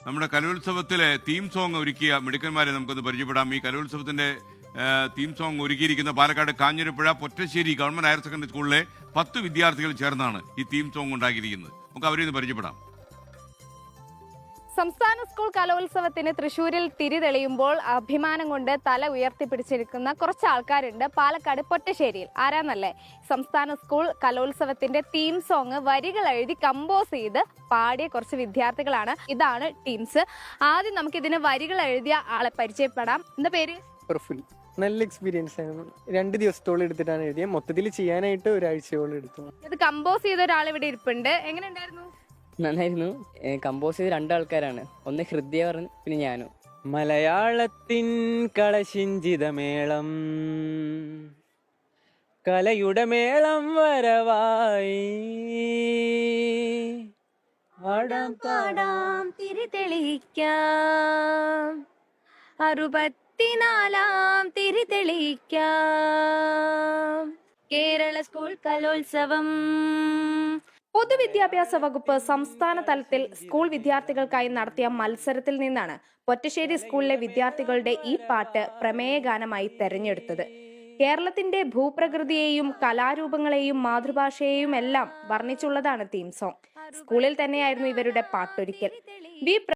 നമ്മുടെ കലോത്സവത്തിലെ theme song ഒരുക്കിയ മിടുക്കന്മാരെ നമുക്കൊന്ന് പരിചയപ്പെടാം. ഈ കലോത്സവത്തിന്റെ തീം സോങ് ഒരുക്കിയിരിക്കുന്ന Palakkad Kanjirappuzha Pottassery government higher secondary സ്കൂളിലെ 10 വിദ്യാർത്ഥികൾ ചേർന്നാണ് ഈ തീം സോങ് ഉണ്ടാക്കിയിരിക്കുന്നത്. നമുക്ക് അവരെ ഒന്ന് പരിചയപ്പെടാം. സംസ്ഥാന സ്കൂൾ കലോത്സവത്തിന് തൃശ്ശൂരിൽ തിരി തെളിയുമ്പോൾ അഭിമാനം കൊണ്ട് തല ഉയർത്തിപ്പിടിച്ചിരിക്കുന്ന കുറച്ച് ആൾക്കാരുണ്ട് പാലക്കാട് പൊറ്റശ്ശേരിയിൽ. ആരാന്നല്ലേ? സംസ്ഥാന സ്കൂൾ കലോത്സവത്തിന്റെ തീം സോങ് വരികൾ എഴുതി കമ്പോസ് ചെയ്ത് പാടിയ കുറച്ച് വിദ്യാർത്ഥികളാണ്. ഇതാണ് ടീംസ്. ആദ്യം നമുക്ക് ഇതിന് വരികൾ എഴുതിയ ആളെ പരിചയപ്പെടാം. എന്താ പേര്? പ്രഫുൽ. നല്ല എക്സ്പീരിയൻസ് ആണ്. 2 ദിവസത്തോളം എടുത്തിട്ടാണ് എഴുതിയത്. മൊത്തത്തിൽ ചെയ്യാനായിട്ട് ഒരാഴ്ചയോളം എടുത്തു. ഇത് കമ്പോസ് ചെയ്ത ഒരാൾ ഇവിടെ ഇരിപ്പുണ്ട്. എങ്ങനെ ഉണ്ടായിരുന്നു? നന്നായിരുന്നു. കമ്പോസ് ചെയ്ത് 2 ആൾക്കാരാണ്. ഒന്ന് ഹൃദയ പറഞ്ഞു, പിന്നെ ഞാനും. മലയാളത്തിൻ കളശിഞ്ചിതമേളം കലയുടെ മേളം വരവായി പാടാം പാടാം തിരി തെളിയിക്കാം 64-ാം തിരി തെളിയിക്കാം കേരള സ്കൂൾ കലോത്സവം. പൊതുവിദ്യാഭ്യാസ വകുപ്പ് സംസ്ഥാന തലത്തിൽ സ്കൂൾ വിദ്യാർത്ഥികൾക്കായി നടത്തിയ മത്സരത്തിൽ നിന്നാണ് പൊറ്റശ്ശേരി സ്കൂളിലെ വിദ്യാർത്ഥികളുടെ ഈ പാട്ട് പ്രമേയഗാനമായി തെരഞ്ഞെടുത്തത്. കേരളത്തിന്റെ ഭൂപ്രകൃതിയെയും കലാരൂപങ്ങളെയും മാതൃഭാഷയെയും എല്ലാം വർണ്ണിച്ചുള്ളതാണ് തീം സോങ്. സ്കൂളിൽ തന്നെയായിരുന്നു ഇവരുടെ പാട്ടൊരുക്കൽ.